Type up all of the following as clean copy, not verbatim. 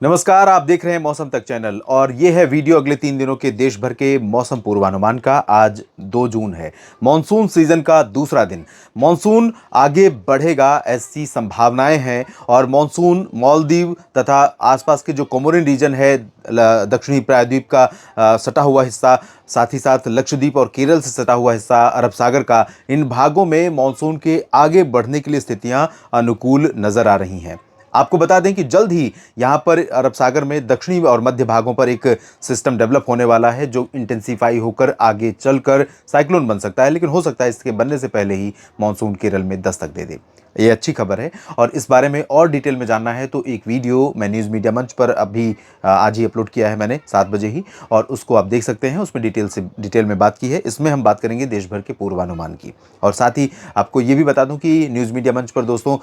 नमस्कार, आप देख रहे हैं मौसम तक चैनल और ये है वीडियो अगले 3 दिनों के देश भर के मौसम पूर्वानुमान का। आज 2 जून है, मानसून सीजन का दूसरा दिन। मानसून आगे बढ़ेगा ऐसी संभावनाएं हैं और मानसून मालदीव तथा आसपास के जो कोमोरिन रीजन है, दक्षिणी प्रायद्वीप का सटा हुआ हिस्सा, साथ ही साथ लक्षद्वीप और केरल से सटा हुआ हिस्सा अरब सागर का, इन भागों में मानसून के आगे बढ़ने के लिए स्थितियां अनुकूल नजर आ रही हैं। आपको बता दें कि जल्द ही यहां पर अरब सागर में दक्षिणी और मध्य भागों पर एक सिस्टम डेवलप होने वाला है जो इंटेंसिफाई होकर आगे चलकर साइक्लोन बन सकता है, लेकिन हो सकता है इसके बनने से पहले ही मानसून केरल में दस्तक दे दे। ये अच्छी खबर है और इस बारे में और डिटेल में जानना है तो एक वीडियो मैं न्यूज़ मीडिया मंच पर अभी आज ही अपलोड किया है मैंने 7 बजे ही, और उसको आप देख सकते हैं। उसमें डिटेल में बात की है। इसमें हम बात करेंगे देश भर के पूर्वानुमान की, और साथ ही आपको ये भी बता दूं कि न्यूज़ मीडिया मंच पर दोस्तों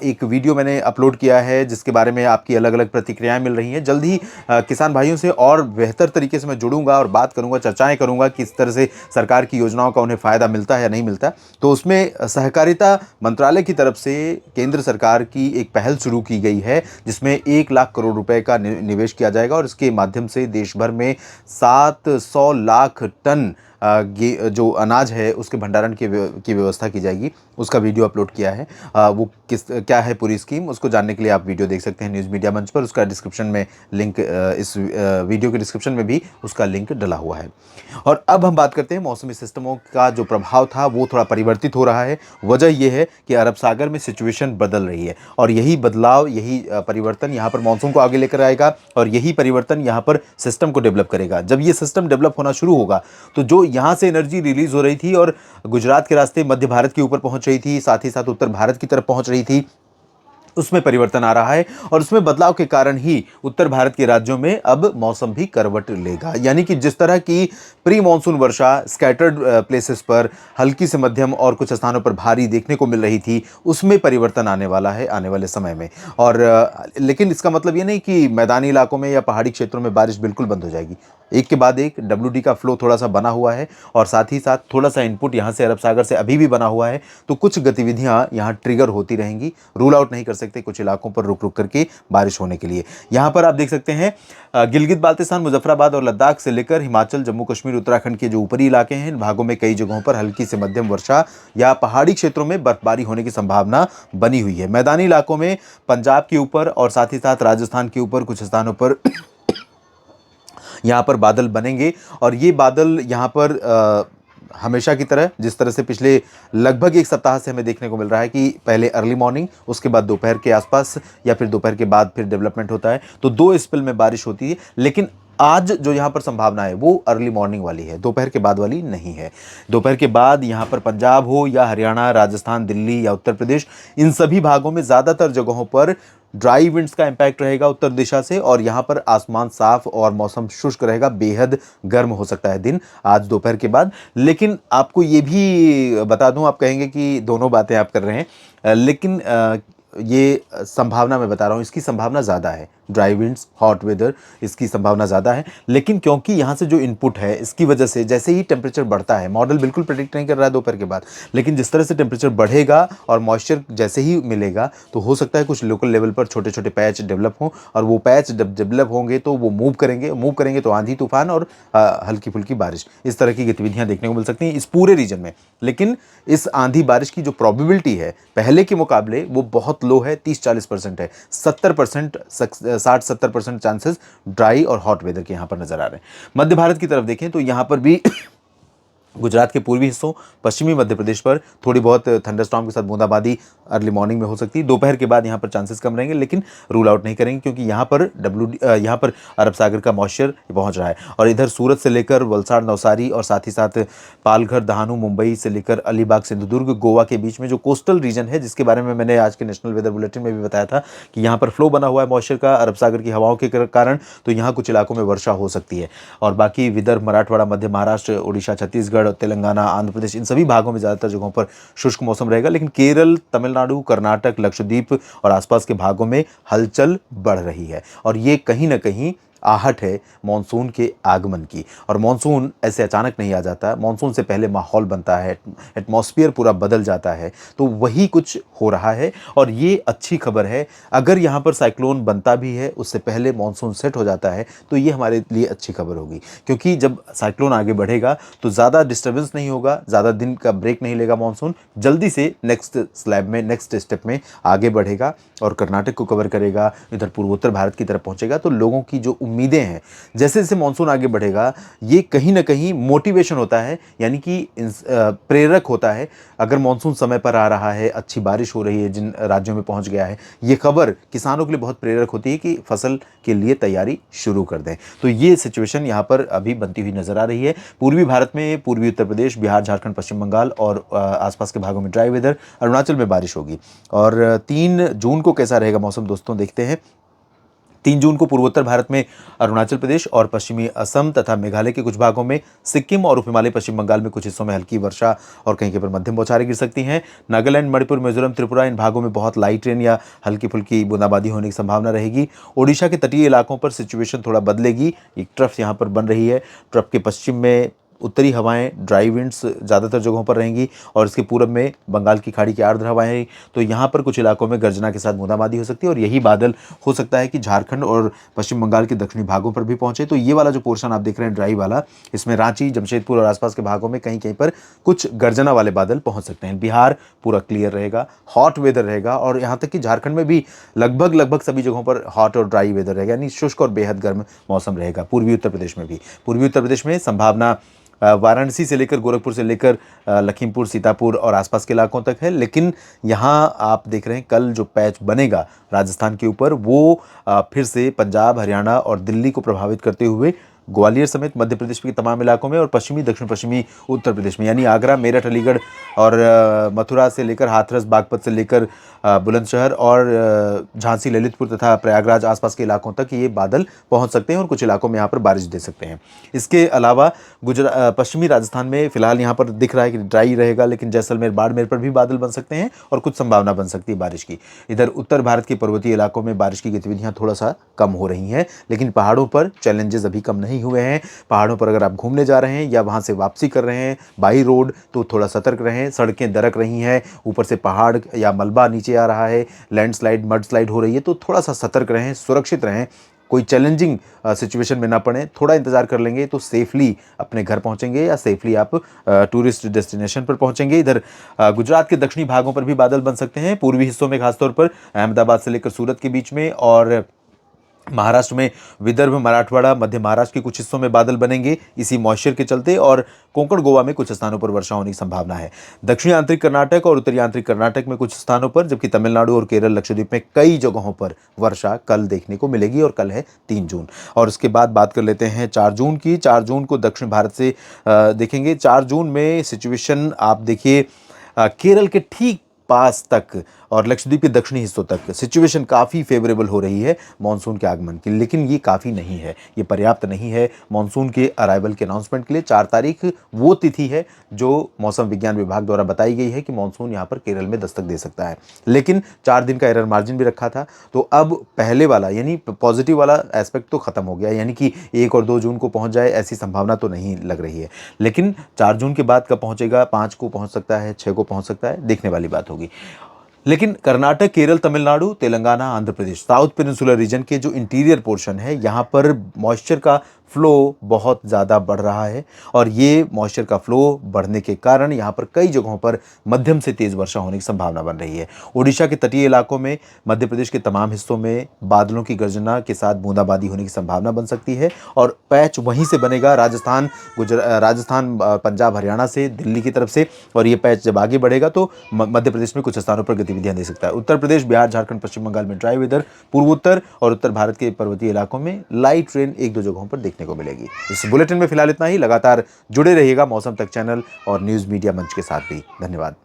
एक वीडियो मैंने अपलोड किया है जिसके बारे में आपकी अलग अलग प्रतिक्रियाएं मिल रही हैं। जल्द ही किसान भाइयों से और बेहतर तरीके से मैं जुड़ूंगा और बात करूंगा, चर्चाएं करूंगा किस तरह से सरकार की योजनाओं का उन्हें फ़ायदा मिलता है या नहीं मिलता। तो उसमें सहकारिता मंत्रालय की तरफ से केंद्र सरकार की एक पहल शुरू की गई है जिसमें 1 लाख करोड़ रुपए का निवेश किया जाएगा और इसके माध्यम से देश भर में 700 लाख टन जो अनाज है उसके भंडारण की व्यवस्था की जाएगी। उसका वीडियो अपलोड किया है। वो क्या है पूरी स्कीम, उसको जानने के लिए आप वीडियो देख सकते हैं न्यूज़ मीडिया मंच पर। उसका डिस्क्रिप्शन में लिंक, इस वीडियो के डिस्क्रिप्शन में भी उसका लिंक डला हुआ है। और अब हम बात करते हैं मौसमी सिस्टमों का जो प्रभाव था वो थोड़ा परिवर्तित हो रहा है। वजह यह है कि अरब सागर में सिचुएशन बदल रही है और यही बदलाव, यही परिवर्तन यहाँ पर मानसून को आगे लेकर आएगा और यही परिवर्तन यहाँ पर सिस्टम को डेवलप करेगा। जब ये सिस्टम डेवलप होना शुरू होगा तो जो यहाँ से एनर्जी रिलीज हो रही थी और गुजरात के रास्ते मध्य भारत के ऊपर पहुंच रही थी, साथ ही साथ उत्तर भारत की तरफ पहुंच रही थी, उसमें परिवर्तन आ रहा है और उसमें बदलाव के कारण ही उत्तर भारत के राज्यों में अब मौसम भी करवट लेगा। यानी कि जिस तरह की प्री मानसून वर्षा स्कैटर्ड प्लेसेस पर हल्की से मध्यम और कुछ स्थानों पर भारी देखने को मिल रही थी, उसमें परिवर्तन आने वाला है आने वाले समय में। और लेकिन इसका मतलब ये नहीं कि मैदानी इलाकों में या पहाड़ी क्षेत्रों में बारिश बिल्कुल बंद हो जाएगी। एक के बाद एक WD का फ्लो थोड़ा सा बना हुआ है और साथ ही साथ थोड़ा सा इनपुट यहाँ से अरब सागर से अभी भी बना हुआ है, तो कुछ गतिविधियाँ यहाँ ट्रिगर होती रहेंगी। रूल आउट नहीं कर सकते कुछ इलाकों पर रुक रुक करके बारिश होने के लिए। यहाँ पर आप देख सकते हैं गिलगित बाल्तिस्तान, मुजफ्फराबाद और लद्दाख से लेकर हिमाचल, जम्मू कश्मीर, उत्तराखंड के जो ऊपरी इलाके हैं, इन भागों में कई जगहों पर हल्की से मध्यम वर्षा या पहाड़ी क्षेत्रों में बर्फबारी होने की संभावना बनी हुई है। मैदानी इलाकों में पंजाब के ऊपर और साथ ही साथ राजस्थान के ऊपर कुछ स्थानों पर यहाँ पर बादल बनेंगे और ये बादल यहाँ पर हमेशा की तरह, जिस तरह से पिछले लगभग एक सप्ताह से हमें देखने को मिल रहा है कि पहले अर्ली मॉर्निंग, उसके बाद दोपहर के आसपास या फिर दोपहर के बाद फिर डेवलपमेंट होता है, तो 2 स्पेल में बारिश होती है। लेकिन आज जो यहाँ पर संभावना है वो अर्ली मॉर्निंग वाली है, दोपहर के बाद वाली नहीं है। दोपहर के बाद यहाँ पर पंजाब हो या हरियाणा, राजस्थान, दिल्ली या उत्तर प्रदेश, इन सभी भागों में ज़्यादातर जगहों पर ड्राई विंड्स का इम्पैक्ट रहेगा उत्तर दिशा से और यहाँ पर आसमान साफ और मौसम शुष्क रहेगा। बेहद गर्म हो सकता है दिन आज दोपहर के बाद। लेकिन आपको ये भी बता दूं, आप कहेंगे कि दोनों बातें आप कर रहे हैं, लेकिन ये संभावना मैं बता रहा हूँ, इसकी संभावना ज़्यादा है। ड्राई विंड्स, हॉट वेदर, इसकी संभावना ज़्यादा है। लेकिन क्योंकि यहाँ से जो इनपुट है इसकी वजह से जैसे ही टेम्परेचर बढ़ता है, मॉडल बिल्कुल प्रेडिक्ट नहीं कर रहा है दोपहर के बाद, लेकिन जिस तरह से टेम्परेचर बढ़ेगा और मॉइस्चर जैसे ही मिलेगा तो हो सकता है कुछ लोकल लेवल पर छोटे छोटे पैच डेवलप हों और वो पैच डेवलप होंगे तो वो मूव करेंगे तो आंधी तूफान और हल्की फुल्की बारिश, इस तरह की गतिविधियाँ देखने को मिल सकती हैं इस पूरे रीजन में। लेकिन इस आंधी बारिश की जो प्रोबेबिलिटी है पहले के मुकाबले वो बहुत लो है, 30-40% है। 70%, 60-70% चांसेस ड्राई और हॉट वेदर के यहाँ पर नजर आ रहे हैं। मध्य भारत की तरफ देखें तो यहाँ पर भी गुजरात के पूर्वी हिस्सों, पश्चिमी मध्य प्रदेश पर थोड़ी बहुत थंडरस्टॉर्म के साथ बूंदाबांदी अर्ली मॉर्निंग में हो सकती है। दोपहर के बाद यहाँ पर चांसेस कम रहेंगे, लेकिन रूल आउट नहीं करेंगे क्योंकि यहाँ पर अरब सागर का मॉइस्चर पहुँच रहा है। और इधर सूरत से लेकर वलसाड़, नवसारी और साथ ही साथ पालघर, दहानू, मुंबई से लेकर अलीबाग, सिंधुदुर्ग, गोवा के बीच में जो कोस्टल रीजन है, जिसके बारे में मैंने आज के नेशनल वेदर बुलेटिन में भी बताया था कि यहाँ पर फ्लो बना हुआ है मॉइस्चर का अरब सागर की हवाओं के कारण, तो यहाँ कुछ इलाकों में वर्षा हो सकती है। और बाकी विदर्भ, मराठवाड़ा, मध्य महाराष्ट्र, उड़ीसा, छत्तीसगढ़, तेलंगाना, आंध्र प्रदेश, इन सभी भागों में ज़्यादातर जगहों पर शुष्क मौसम रहेगा। लेकिन केरल, तमिलनाडु, कर्नाटक, लक्षद्वीप और आसपास के भागों में हलचल बढ़ रही है और ये कहीं ना कहीं आहट है मॉनसून के आगमन की। और मॉनसून ऐसे अचानक नहीं आ जाता, मॉनसून से पहले माहौल बनता है, एटमॉस्फेयर पूरा बदल जाता है। तो वही कुछ हो रहा है और ये अच्छी खबर है। अगर यहाँ पर साइक्लोन बनता भी है, उससे पहले मॉनसून सेट हो जाता है, तो ये हमारे लिए अच्छी खबर होगी, क्योंकि जब साइक्लोन आगे बढ़ेगा तो ज़्यादा डिस्टर्बेंस नहीं होगा, ज़्यादा दिन का ब्रेक नहीं लेगा मॉनसून, जल्दी से नेक्स्ट स्लैब में, नेक्स्ट स्टेप में आगे बढ़ेगा और कर्नाटक को कवर करेगा, इधर पूर्वोत्तर भारत की तरफ पहुंचेगा। तो लोगों की जो उम्मीदें हैं, जैसे जैसे मानसून आगे बढ़ेगा, ये कहीं ना कहीं मोटिवेशन होता है, यानी कि प्रेरक होता है। अगर मानसून समय पर आ रहा है, अच्छी बारिश हो रही है, जिन राज्यों में पहुंच गया है, ये खबर किसानों के लिए बहुत प्रेरक होती है कि फसल के लिए तैयारी शुरू कर दें। तो ये सिचुएशन यहाँ पर अभी बनती हुई नजर आ रही है। पूर्वी भारत में, पूर्वी उत्तर प्रदेश, बिहार, झारखंड, पश्चिम बंगाल और आसपास के भागों में ड्राई वेदर, अरुणाचल में बारिश होगी। और 3 जून को कैसा रहेगा मौसम दोस्तों, देखते हैं। 3 जून को पूर्वोत्तर भारत में अरुणाचल प्रदेश और पश्चिमी असम तथा मेघालय के कुछ भागों में, सिक्किम और उप हिमालय पश्चिम बंगाल में कुछ हिस्सों में हल्की वर्षा और कहीं पर मध्यम बौछारें गिर सकती हैं। नागालैंड, मणिपुर, मिजोरम, त्रिपुरा, इन भागों में बहुत लाइट रेन या हल्की फुल्की बूंदाबांदी होने की संभावना रहेगी। ओडिशा के तटीय इलाकों पर सिचुएशन थोड़ा बदलेगी। एक ट्रफ यहाँ पर बन रही है। ट्रफ के पश्चिम में उत्तरी हवाएं, ड्राई विंड्स ज़्यादातर जगहों पर रहेंगी और इसके पूरब में बंगाल की खाड़ी की आर्द्र हवाएं। तो यहाँ पर कुछ इलाकों में गर्जना के साथ बूंदाबांदी हो सकती है और यही बादल हो सकता है कि झारखंड और पश्चिम बंगाल के दक्षिणी भागों पर भी पहुंचे। तो ये वाला जो पोर्शन आप देख रहे हैं ड्राई वाला, इसमें रांची, जमशेदपुर और आसपास के भागों में कहीं कहीं पर कुछ गर्जना वाले बादल पहुंच सकते हैं। बिहार पूरा क्लियर रहेगा, हॉट वेदर रहेगा और यहाँ तक कि झारखंड में भी लगभग सभी जगहों पर हॉट और ड्राई वेदर रहेगा, यानी शुष्क और बेहद गर्म मौसम रहेगा। पूर्वी उत्तर प्रदेश में भी, पूर्वी उत्तर प्रदेश में संभावना वाराणसी से लेकर, गोरखपुर से लेकर लखीमपुर, सीतापुर और आसपास के इलाकों तक है। लेकिन यहाँ आप देख रहे हैं कल जो पैच बनेगा राजस्थान के ऊपर, वो फिर से पंजाब, हरियाणा और दिल्ली को प्रभावित करते हुए ग्वालियर समेत मध्य प्रदेश के तमाम इलाकों में और पश्चिमी, दक्षिण पश्चिमी उत्तर प्रदेश में, यानी आगरा, मेरठ, अलीगढ़ और मथुरा से लेकर हाथरस, बागपत से लेकर बुलंदशहर और झांसी, ललितपुर तथा प्रयागराज आसपास के इलाकों तक ये बादल पहुंच सकते हैं और कुछ इलाकों में यहाँ पर बारिश दे सकते हैं। इसके अलावा पश्चिमी राजस्थान में फिलहाल यहाँ पर दिख रहा है कि ड्राई रहेगा, लेकिन जैसलमेर, बाड़मेर पर भी बादल बन सकते हैं और कुछ संभावना बन सकती है बारिश की। इधर उत्तर भारत के पर्वतीय इलाकों में बारिश की गतिविधियाँ थोड़ा सा कम हो रही हैं, लेकिन पहाड़ों पर चैलेंजेस अभी कम नहीं हुए हैं। पहाड़ों पर अगर आप घूमने जा रहे हैं या वहां से वापसी कर रहे हैं बाई रोड, तो थोड़ा सतर्क रहें। सड़कें दरक रही हैं, ऊपर से पहाड़ या मलबा नीचे आ रहा है, लैंडस्लाइड, मडस्लाइड हो रही है, तो थोड़ा सा सतर्क रहें, सुरक्षित रहें। कोई चैलेंजिंग सिचुएशन में ना पड़े, थोड़ा इंतजार कर लेंगे तो सेफली अपने घर पहुंचेंगे या सेफली आप टूरिस्ट डेस्टिनेशन पर पहुंचेंगे। इधर गुजरात के दक्षिणी भागों पर भी बादल बन सकते हैं, पूर्वी हिस्सों में खासतौर पर अहमदाबाद से लेकर सूरत के बीच में, और महाराष्ट्र में विदर्भ, मराठवाड़ा, मध्य महाराष्ट्र के कुछ हिस्सों में बादल बनेंगे इसी मॉइस्चर के चलते, और कोंकण, गोवा में कुछ स्थानों पर वर्षा होने की संभावना है। दक्षिणी आंतरिक कर्नाटक और उत्तरी आंतरिक कर्नाटक में कुछ स्थानों पर, जबकि तमिलनाडु और केरल, लक्षद्वीप में कई जगहों पर वर्षा कल देखने को मिलेगी और कल है 3 जून। और उसके बाद बात कर लेते हैं 4 जून की। 4 जून को दक्षिण भारत से देखेंगे। 4 जून में सिचुएशन आप देखिए, केरल के ठीक पास तक और लक्षद्वीप के दक्षिणी हिस्सों तक सिचुएशन काफ़ी फेवरेबल हो रही है मानसून के आगमन की। लेकिन ये काफ़ी नहीं है, ये पर्याप्त नहीं है मानसून के अराइवल के अनाउंसमेंट के लिए। 4 तारीख वो तिथि है जो मौसम विज्ञान विभाग द्वारा बताई गई है कि मानसून यहाँ पर केरल में दस्तक दे सकता है। लेकिन 4 दिन का एरर मार्जिन भी रखा था, तो अब पहले वाला यानी पॉजिटिव वाला एस्पेक्ट तो खत्म हो गया, यानी कि 1 और 2 जून को पहुँच जाए ऐसी संभावना तो नहीं लग रही है। लेकिन 4 जून के बाद कब पहुँचेगा, 5 को पहुँच सकता है, 6 को पहुँच सकता है, देखने वाली बात होगी। लेकिन Karnataka, Kerala, Tamil Nadu, Telangana, Andhra Pradesh, south peninsular reason के जो इंटीरियर पोर्शन है, यहाँ पर मॉइस्चर का फ्लो बहुत ज़्यादा बढ़ रहा है और ये मॉइस्चर का फ्लो बढ़ने के कारण यहाँ पर कई जगहों पर मध्यम से तेज़ वर्षा होने की संभावना बन रही है। ओडिशा के तटीय इलाकों में, मध्य प्रदेश के तमाम हिस्सों में बादलों की गर्जना के साथ बूंदाबांदी होने की संभावना बन सकती है और पैच वहीं से बनेगा राजस्थान, पंजाब, हरियाणा से दिल्ली की तरफ से, और ये पैच जब आगे बढ़ेगा तो मध्य प्रदेश में कुछ स्थानों पर गतिविधियां दे सकता है। उत्तर प्रदेश, बिहार, झारखंड, पश्चिम बंगाल में ड्राई वेदर, पूर्वोत्तर और उत्तर भारत के पर्वतीय इलाकों में लाइट रेन 1-2 जगहों पर देखने को मिलेगी। इस बुलेटिन में फिलहाल इतना ही। लगातार जुड़े रहिएगा मौसम तक चैनल और न्यूज़ मीडिया मंच के साथ भी। धन्यवाद।